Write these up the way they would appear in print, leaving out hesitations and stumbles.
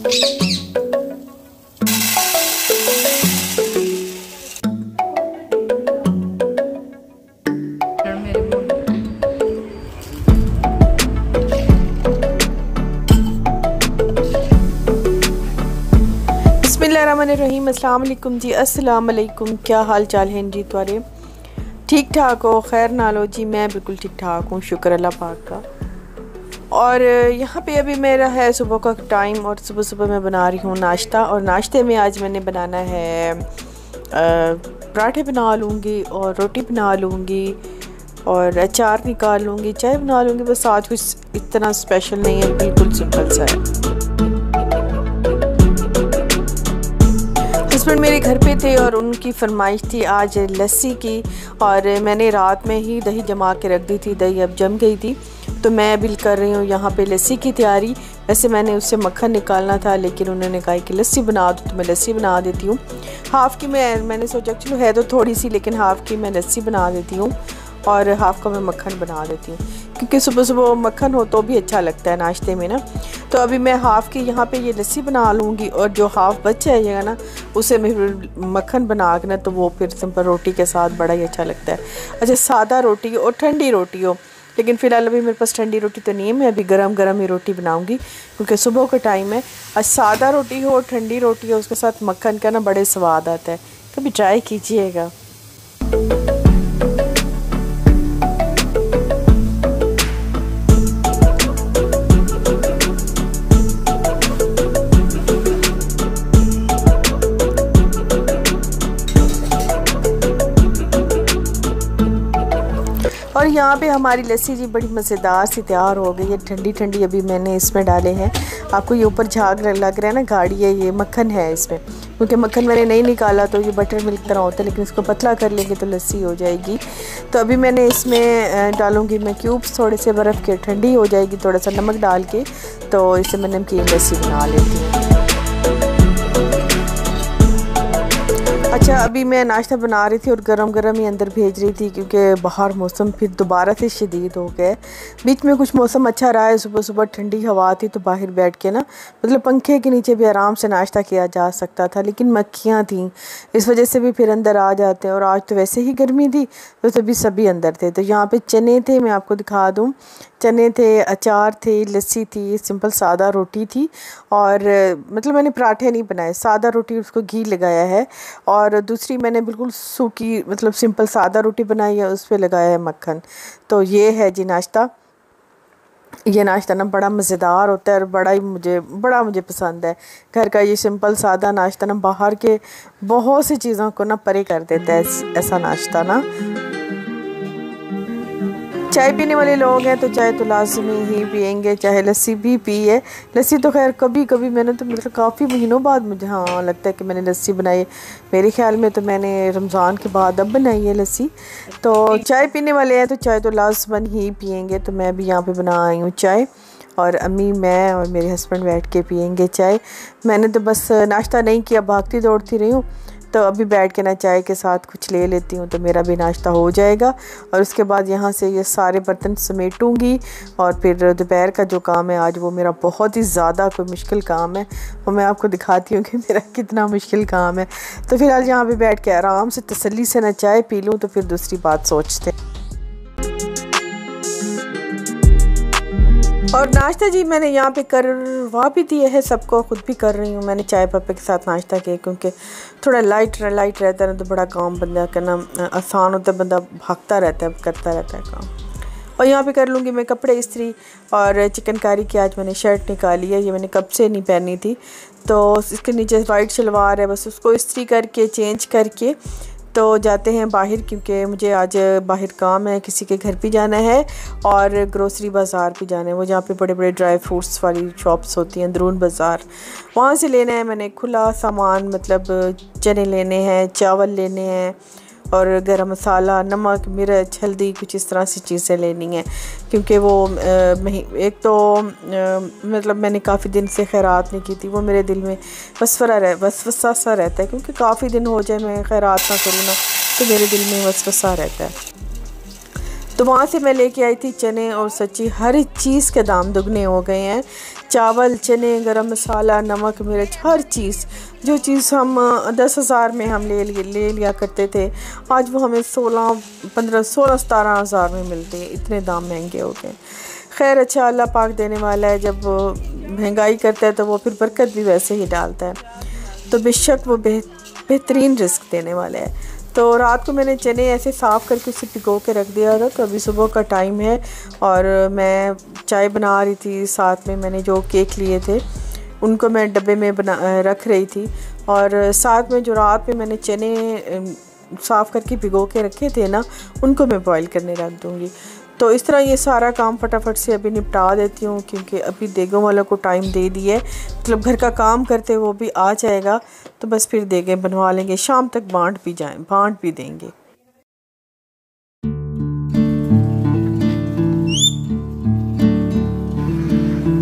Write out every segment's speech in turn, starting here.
बिस्मिल्लाहिर्रहमानिर्रहीम। अस्सलाम वालेकुम जी। अस्सलाम वालेकुम। क्या हाल चाल हैं जी तुम्हारे? ठीक ठाक हो? खैर ना लो जी, मैं बिल्कुल ठीक ठाक हूँ, शुक्र अल्लाह पाक का। और यहाँ पे अभी मेरा है सुबह का टाइम और सुबह सुबह मैं बना रही हूँ नाश्ता। और नाश्ते में आज मैंने बनाना है पराठे बना लूँगी और रोटी बना लूँगी और अचार निकाल लूँगी, चाय बना लूँगी। बस आज कुछ इतना स्पेशल नहीं है, बिल्कुल सिंपल सा है। हस्बैंड मेरे घर पे थे और उनकी फरमाइश थी आज लस्सी की, और मैंने रात में ही दही जमा के रख दी थी। दही अब जम गई थी तो मैं अभी कर रही हूँ यहाँ पे लस्सी की तैयारी। वैसे मैंने उससे मक्खन निकालना था, लेकिन उन्होंने कहा कि लस्सी बना दो, तो मैं लस्सी बना देती हूँ। हाफ़ की मैंने सोचा चलो है तो थोड़ी सी, लेकिन हाफ़ की मैं लस्सी बना देती हूँ और हाफ़ का मैं मक्खन बना देती हूँ, क्योंकि सुबह सुबह मक्खन हो तो भी अच्छा लगता है नाश्ते में ना। तो अभी मैं हाफ़ की यहाँ पे ये लस्सी बना लूँगी और जो हाफ़ बच जाएगा ना उसे मैं मक्खन बना के ना, तो वो फिर सिंपल रोटी के साथ बड़ा ही अच्छा लगता है। अच्छा, सादा रोटी और ठंडी रोटी हो, लेकिन फ़िलहाल अभी मेरे पास ठंडी रोटी तो नहीं है। मैं अभी गरम गरम ही रोटी बनाऊँगी क्योंकि सुबह का टाइम है। और सादा रोटी हो और ठंडी रोटी हो, उसके साथ मक्खन का ना बड़े स्वाद आता है, कभी ट्राई कीजिएगा। और यहाँ पे हमारी लस्सी जी बड़ी मज़ेदार सी तैयार हो गई है, ठंडी ठंडी। अभी मैंने इसमें डाले हैं, आपको ये ऊपर झाग लग रहा है ना, गाढ़ी है, ये मक्खन है इसमें, क्योंकि मक्खन मैंने नहीं निकाला तो ये बटर मिल्क तरह होता है, लेकिन इसको पतला कर लेंगे तो लस्सी हो जाएगी। तो अभी मैंने इसमें डालूँगी मैं क्यूब्स थोड़े से बर्फ़ के, ठंडी हो जाएगी, थोड़ा सा नमक डाल के, तो इससे मैं नमकीन लस्सी बना लेती हूँ। अच्छा, अभी मैं नाश्ता बना रही थी और गरम गरम ही अंदर भेज रही थी, क्योंकि बाहर मौसम फिर दोबारा से शदीद हो गया। बीच में कुछ मौसम अच्छा रहा है, सुबह सुबह ठंडी हवा थी तो बाहर बैठ के ना, मतलब पंखे के नीचे भी आराम से नाश्ता किया जा सकता था, लेकिन मक्खियाँ थीं, इस वजह से भी फिर अंदर आ जाते हैं। और आज तो वैसे ही गर्मी थी तो तभी सभी अंदर थे। तो यहाँ पे चने थे, मैं आपको दिखा दूँ, चने थे, अचार थे, लस्सी थी, सिंपल सादा रोटी थी। और मतलब मैंने पराठे नहीं बनाए, सादा रोटी, उसको घी लगाया है। और दूसरी मैंने बिल्कुल सूखी मतलब सिंपल सादा रोटी बनाई है, उस पर लगाया है मक्खन। तो ये है जी नाश्ता। ये नाश्ता ना बड़ा मज़ेदार होता है और बड़ा मुझे पसंद है। घर का ये सिंपल सादा नाश्ता ना बाहर के बहुत सी चीज़ों को ना परे कर देता है ऐसा नाश्ता ना। चाय पीने वाले लोग हैं तो चाय तो लाजमी ही पियेंगे, चाहे लस्सी भी पी है। लस्सी तो खैर कभी कभी, मैंने तो मतलब काफ़ी महीनों बाद मुझे हाँ लगता है कि मैंने लस्सी बनाई है। मेरे ख्याल में तो मैंने रमज़ान के बाद अब बनाई है लस्सी। तो चाय पीने वाले हैं तो चाय तो लाजमन ही पियेंगे। तो मैं भी यहाँ पे बना आई हूँ चाय, और अम्मी, मैं और मेरे हस्बैंड बैठ के पियेंगे चाय। मैंने तो बस नाश्ता नहीं किया, भागती दौड़ती रही हूँ, तो अभी बैठ के ना चाय के साथ कुछ ले लेती हूँ तो मेरा भी नाश्ता हो जाएगा। और उसके बाद यहाँ से ये सारे बर्तन समेटूँगी और फिर दोपहर का जो काम है आज वो मेरा बहुत ही ज़्यादा कोई मुश्किल काम है, और मैं आपको दिखाती हूँ कि मेरा कितना मुश्किल काम है। तो फिर आज यहाँ पे बैठ के आराम से तसल्ली से ना चाय पी लूँ, तो फिर दूसरी बात सोचते हैं। और नाश्ता जी मैंने यहाँ पे करवा भी दिया है सबको, ख़ुद भी कर रही हूँ। मैंने चाय पप्पे के साथ नाश्ता किया, क्योंकि थोड़ा लाइट रहता है ना, तो बड़ा काम बंदा करना आसान होता है, बंदा भागता रहता है, करता रहता है काम। और यहाँ पे कर लूँगी मैं कपड़े इस्त्री। और चिकनकारी की आज मैंने शर्ट निकाली है, ये मैंने कब से नहीं पहनी थी, तो इसके नीचे वाइट शलवार है, बस उसको इस्त्री करके चेंज करके तो जाते हैं बाहर, क्योंकि मुझे आज बाहर काम है, किसी के घर भी जाना है और ग्रोसरी बाज़ार भी जाना है, वो जहाँ पे बड़े बड़े ड्राई फ्रूट्स वाली शॉप्स होती हैं, अंदरून बाज़ार, वहाँ से लेना है मैंने खुला सामान। मतलब चने लेने हैं, चावल लेने हैं, और गरम मसाला, नमक, मिर्च, हल्दी, कुछ इस तरह से चीज़ें लेनी हैं। क्योंकि वो एक तो मतलब मैंने काफ़ी दिन से खैरात नहीं की थी, वो मेरे दिल में वसवसा सा रहता है, क्योंकि काफ़ी दिन हो जाए मैं खैरात ना करूँ ना, तो मेरे दिल में वसवसा रहता है। तो वहाँ से मैं लेके आई थी चने, और सच्ची हर चीज़ के दाम दुगने हो गए हैं। चावल, चने, गरम मसाला, नमक, मिर्च, हर चीज़, जो चीज़ हम 10,000 में हम ले लिया करते थे, आज वो हमें 17,000 में मिलती है। इतने दाम महंगे हो गए। खैर अच्छा, अल्लाह पाक देने वाला है। जब महंगाई करता है तो वो फिर बरकत भी वैसे ही डालता है। तो बेशक वो बेहतरीन रिस्क देने वाला है। तो रात को मैंने चने ऐसे साफ़ करके उसे भिगो के रख दिया था। तो अभी सुबह का टाइम है और मैं चाय बना रही थी। साथ में मैंने जो केक लिए थे उनको मैं डब्बे में रख रही थी, और साथ में जो रात में मैंने चने साफ़ करके भिगो के रखे थे ना, उनको मैं बॉईल करने रख दूँगी। तो इस तरह ये सारा काम फटाफट से अभी निपटा देती हूँ, क्योंकि अभी देगों वालों को टाइम दे दिया है। मतलब घर का काम करते वो भी आ जाएगा, तो बस फिर देगें बनवा लेंगे, शाम तक बांट भी देंगे।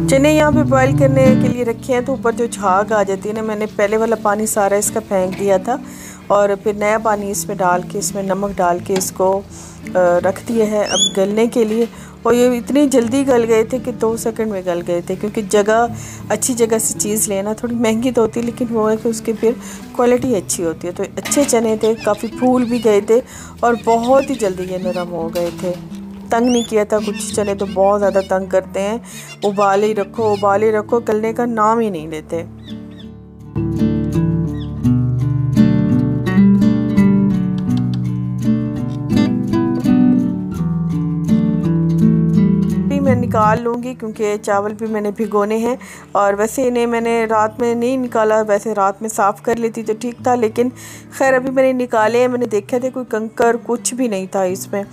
चने यहाँ पे बॉईल करने के लिए रखे हैं, तो ऊपर जो झाग आ जाती है ना, मैंने पहले वाला पानी सारा इसका फेंक दिया था और फिर नया पानी इसमें डाल के, इसमें नमक डाल के इसको रख दिया है अब गलने के लिए। और ये इतनी जल्दी गल गए थे कि 2 सेकंड में गल गए थे, क्योंकि अच्छी जगह से चीज़ लेना थोड़ी महंगी तो होती है, लेकिन वो है कि उसकी फिर क्वालिटी अच्छी होती है। तो अच्छे चने थे, काफ़ी फूल भी गए थे और बहुत ही जल्दी ये नरम हो गए थे। तंग नहीं किया था। कुछ चने तो बहुत ज़्यादा तंग करते हैं, उबाले ही रखो, गलने का नाम ही नहीं लेते। मैं निकाल लूँगी, क्योंकि चावल भी मैंने भिगोने हैं। और वैसे इन्हें मैंने रात में नहीं निकाला, वैसे रात में साफ़ कर लेती तो ठीक था, लेकिन खैर अभी मैंने निकाले हैं। मैंने देखा था कोई कंकर कुछ भी नहीं था इसमें।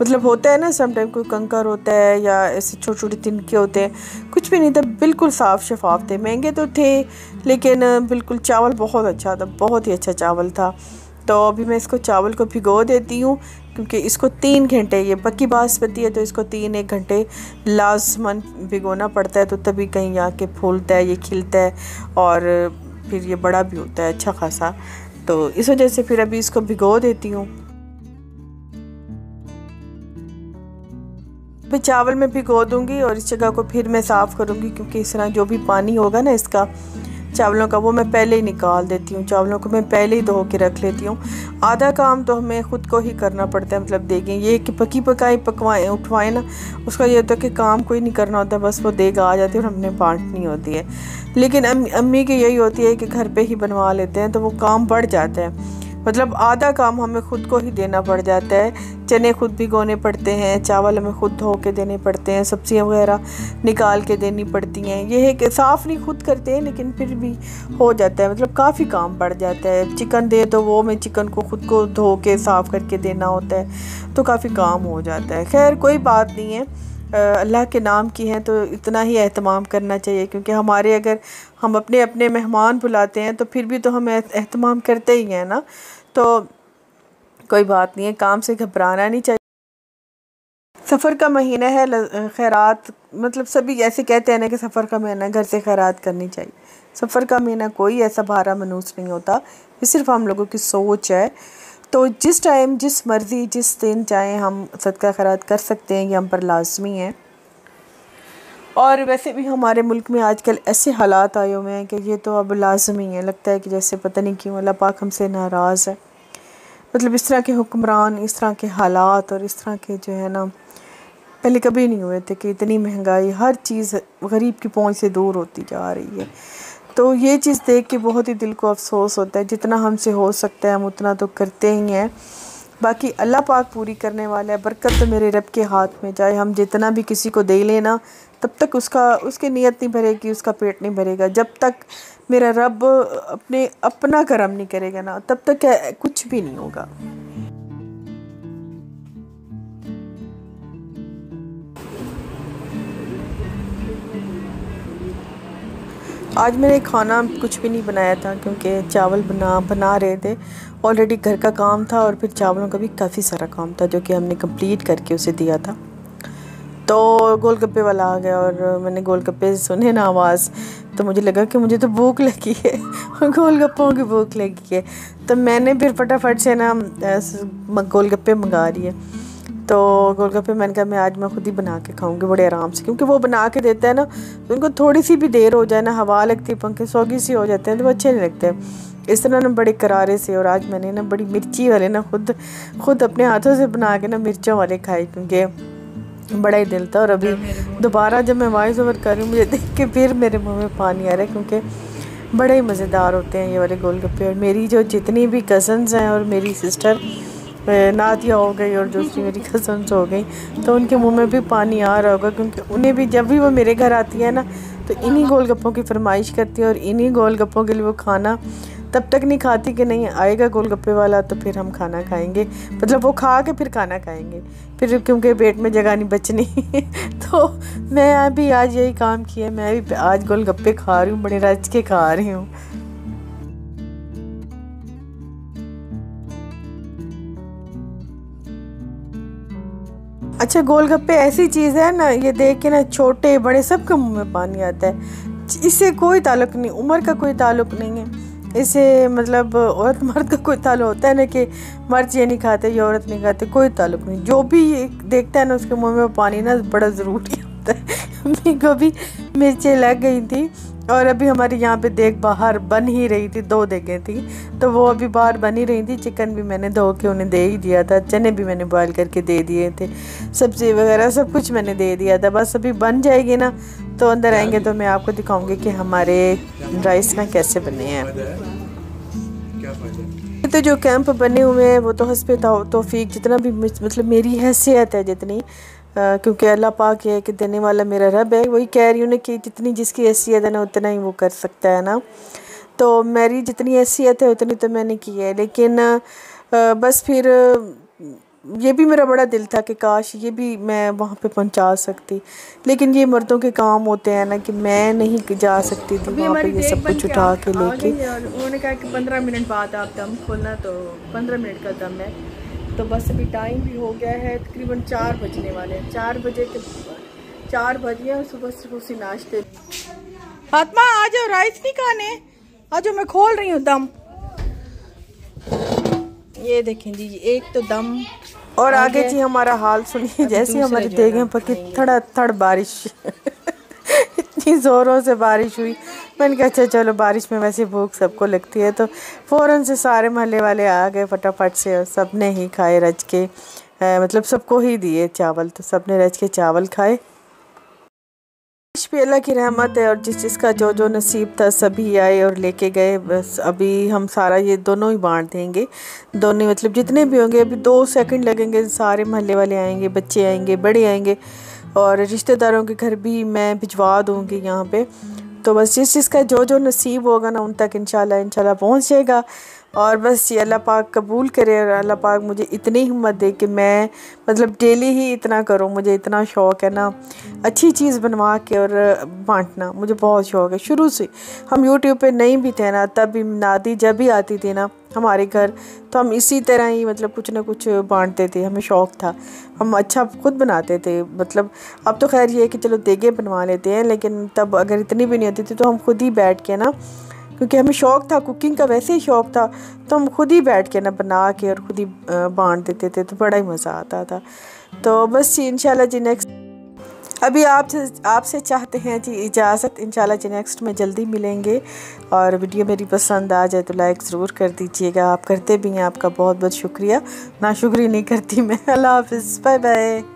मतलब होता है ना समटाइम कोई कंकर होता है या ऐसे छोटे छोटे तिनके होते हैं, कुछ भी नहीं था, बिल्कुल साफ़ शफाफ थे। महंगे तो थे, लेकिन बिल्कुल चावल बहुत अच्छा था, बहुत ही अच्छा चावल था। तो अभी मैं इसको चावल को भिगो देती हूँ, क्योंकि इसको 3 घंटे, ये पक्की बासमती है तो इसको 3-1 घंटे लाजमन भिगोना पड़ता है, तो तभी कहीं आके फूलता है, ये खिलता है और फिर ये बड़ा भी होता है अच्छा खासा। तो इस वजह से फिर अभी इसको भिगो देती हूँ। फिर चावल में भिगो दूँगी और इस जगह को फिर मैं साफ़ करूँगी, क्योंकि इस तरह जो भी पानी होगा ना इसका चावलों का, वो मैं पहले ही निकाल देती हूँ। चावलों को मैं पहले ही धो के रख लेती हूँ। आधा काम तो हमें ख़ुद को ही करना पड़ता है। मतलब देखें, ये कि पकी पकाई पकवाएँ उठवाएँ ना, उसका ये होता है कि काम कोई नहीं करना होता, बस वो देग आ जाती है और हमने बांटनी होती है। लेकिन अम्मी की यही होती है कि घर पे ही बनवा लेते हैं, तो वो काम बढ़ जाता है। मतलब आधा काम हमें ख़ुद को ही देना पड़ जाता है। चने खुद भिगोने पड़ते हैं, चावल हमें खुद धो के देने पड़ते हैं, सब्जियां वगैरह निकाल के देनी पड़ती हैं। ये है कि साफ़ नहीं खुद करते हैं, लेकिन फिर भी हो जाता है। मतलब काफ़ी काम बढ़ जाता है। चिकन दे तो वो मैं चिकन को खुद को धो के साफ़ करके देना होता है, तो काफ़ी काम हो जाता है। खैर कोई बात नहीं है, अल्लाह के नाम की हैं तो इतना ही एहतमाम करना चाहिए, क्योंकि हमारे अगर हम अपने अपने मेहमान बुलाते हैं तो फिर भी तो हम एहतमाम करते ही हैं ना। तो कोई बात नहीं है, काम से घबराना नहीं चाहिए। सफ़र का महीना है, खैरात, मतलब सभी ऐसे कहते हैं ना कि सफ़र का महीना घर से खैरात करनी चाहिए। सफ़र का महीना कोई ऐसा भारा मनूस नहीं होता, ये सिर्फ हम लोगों की सोच है। तो जिस टाइम, जिस मर्ज़ी, जिस दिन चाहें हम सदका खैरात कर सकते हैं, ये हम पर लाजमी है। और वैसे भी हमारे मुल्क में आजकल ऐसे हालात आए हुए हैं कि ये तो अब लाजमी है। लगता है कि जैसे पता नहीं क्यों अल्लाह पाक हमसे नाराज़ है। मतलब इस तरह के हुक्मरान, इस तरह के हालात और इस तरह के जो है ना, पहले कभी नहीं हुए थे कि इतनी महंगाई, हर चीज़ गरीब की पहुंच से दूर होती जा रही है। तो ये चीज़ देख के बहुत ही दिल को अफसोस होता है। जितना हमसे हो सकता है हम उतना तो करते ही हैं, बाकी अल्लाह पाक पूरी करने वाला है। बरकत तो मेरे रब के हाथ में, चाहे हम जितना भी किसी को दे लेना, तब तक उसकी नीयत नहीं भरेगी, उसका पेट नहीं भरेगा। जब तक मेरा रब अपना करम नहीं करेगा ना, तब तक कुछ भी नहीं होगा। आज मैंने खाना कुछ भी नहीं बनाया था, क्योंकि चावल बना रहे थे। ऑलरेडी घर का काम था और फिर चावलों का भी काफ़ी सारा काम था, जो कि हमने कंप्लीट करके उसे दिया था। तो गोलगप्पे वाला आ गया और मैंने गोलगप्पे सुने ना आवाज़, तो मुझे लगा कि मुझे तो भूख लगी है, गोलगप्पों की भूख लगी है। तो मैंने फिर फटाफट से ना गोलगप्पे मंगा लिए। तो गोलगप्पे मैंने कहा मैं खुद ही बना के खाऊंगी बड़े आराम से, क्योंकि वो बना के देता है ना, तो उनको थोड़ी सी भी देर हो जाए ना, हवा लगती है, पंखे सौगी सी हो जाते हैं, तो वो अच्छे नहीं लगते। इस तरह ना बड़े करारे से, और आज मैंने ना बड़ी मिर्ची वाले ना खुद अपने हाथों से बना के ना मिर्चों वाले खाए, क्योंकि बड़ा ही दिल था। और अभी दोबारा जब मैं वॉइस ओवर कर रही हूँ, मुझे देख के फिर मेरे मुँह में पानी आ रहा है, क्योंकि बड़े ही मज़ेदार होते हैं ये वाले गोलगप्पे। और मेरी जो जितनी भी कज़न्स हैं और मेरी सिस्टर नादिया हो गई और दूसरी मेरी कज़न्स हो गई, तो उनके मुंह में भी पानी आ रहा होगा, क्योंकि उन्हें भी जब भी वो मेरे घर आती है ना, तो इन्हीं गोलगप्पों की फरमाइश करती है, और इन्हीं गोलगप्पों के लिए वो खाना तब तक नहीं खाती कि नहीं आएगा गोलगप्पे वाला तो फिर हम खाना खाएंगे, मतलब वो खा के फिर खाना खाएंगे, फिर क्योंकि पेट में जगह नहीं बचनी। तो मैं अभी आज यही काम किया, मैं भी आज गोलगप्पे खा रही हूँ, बड़े रज के खा रही हूँ। अच्छा, गोलगप्पे ऐसी चीज़ है ना, ये देख के ना छोटे बड़े सबके मुंह में पानी आता है। इससे कोई ताल्लुक़ नहीं, उम्र का कोई ताल्लुक़ नहीं है इससे, मतलब औरत मर्द का कोई ताल्लुक़ होता है ना कि मर्द ये नहीं खाते या औरत नहीं खाते, कोई ताल्लुक़ नहीं। जो भी ये देखता है ना उसके मुंह में पानी ना बड़ा ज़रूरी होता है। मेरे को भी मिर्चें लग गई थी, और अभी हमारे यहाँ पे देख बाहर बन ही रही थी, 2 देखें थी, तो वो अभी बाहर बन ही रही थी। चिकन भी मैंने धो के उन्हें दे ही दिया था, चने भी मैंने बॉयल करके दे दिए थे, सब्ज़ी वगैरह सब कुछ मैंने दे दिया था। बस अभी बन जाएगी ना तो अंदर आएंगे तो मैं आपको दिखाऊंगी कि हमारे राइस ना कैसे बने हैं। तो जो कैंप बने हुए हैं वो तो हस्बे तौफीक जितना भी मतलब मेरी हैसियत है जितनी, क्योंकि अल्लाह पाक है कि देने वाला मेरा रब है, वही कह रही हूँ ना कि जितनी जिसकी हैसियत है ना उतना ही वो कर सकता है ना। तो मेरी जितनी हैसियत है उतनी तो मैंने की है, लेकिन बस फिर ये भी मेरा बड़ा दिल था कि काश ये भी मैं वहाँ पे पहुँचा सकती, लेकिन ये मर्दों के काम होते हैं ना कि मैं नहीं जा सकती थी वहाँ पे ये सब कुछ उठा के लेके। उन्होंने कहा कि 15 मिनट बाद आप दम खोलना, तो 15 मिनट का दम है। तो बस अभी टाइम भी हो गया है, तकरीबन 4 बजने वाले हैं, 4 बजे के 4 बज गए, और सुबह से उसी नाश्ते। फातिमा आ जाओ, राइस नहीं खाने, आ जाओ, मैं खोल रही हूँ दम। ये देखें जी, एक तो दम, और आगे जी हमारा हाल सुनिए, जैसे हमारी देखें पकी थड़ बारिश। इतनी ज़ोरों से बारिश हुई, मैंने कहा अच्छा चलो, बारिश में वैसे भूख सबको लगती है, तो फ़ौरन से सारे मोहल्ले वाले आ गए फटाफट से, और सब ने ही खाए रज के, मतलब सबको ही दिए चावल, तो सब ने रज के चावल खाए। पे अल्लाह की रहमत है, और जिसका जो नसीब था सभी आए और लेके गए। बस अभी हम सारा ये दोनों ही बांट देंगे, दोनों मतलब जितने भी होंगे, अभी 2 सेकंड लगेंगे, सारे मोहल्ले वाले आएंगे, बच्चे आएंगे, बड़े आएंगे, और रिश्तेदारों के घर भी मैं भिजवा दूँगी यहाँ पे। तो बस जिसका जो नसीब होगा ना उन तक इंशाल्लाह पहुँच जाएगा। और बस ये अल्लाह पाक कबूल करे, और अल्लाह पाक मुझे इतनी हिम्मत दे कि मैं मतलब डेली ही इतना करूँ। मुझे इतना शौक़ है ना अच्छी चीज़ बनवा के और बांटना, मुझे बहुत शौक़ है शुरू से। हम यूट्यूब पे नहीं भी थे ना, तब भी नादी जब भी आती थी ना हमारे घर, तो हम इसी तरह ही मतलब कुछ ना कुछ बांटते थे, हमें शौक़ था, हम अच्छा खुद बनाते थे। मतलब अब तो खैर ये है कि चलो देगे बनवा लेते हैं, लेकिन तब अगर इतनी भी नहीं होती थी तो हम खुद ही बैठ के ना, क्योंकि हमें शौक़ था कुकिंग का, वैसे ही शौक़ था, तो हम खुद ही बैठ के ना बना के और खुद ही बांट देते थे, तो बड़ा ही मज़ा आता था। तो बस जी इंशाल्लाह जी नेक्स्ट, अभी आपसे चाहते हैं जी इजाज़त, इंशाल्लाह जी नेक्स्ट में जल्दी मिलेंगे। और वीडियो मेरी पसंद आ जाए तो लाइक ज़रूर कर दीजिएगा, आप करते भी हैं, आपका बहुत बहुत शुक्रिया, ना शुक्रिया नहीं करती मैं। अल्लाह हाफ़िज़, बाय बाय।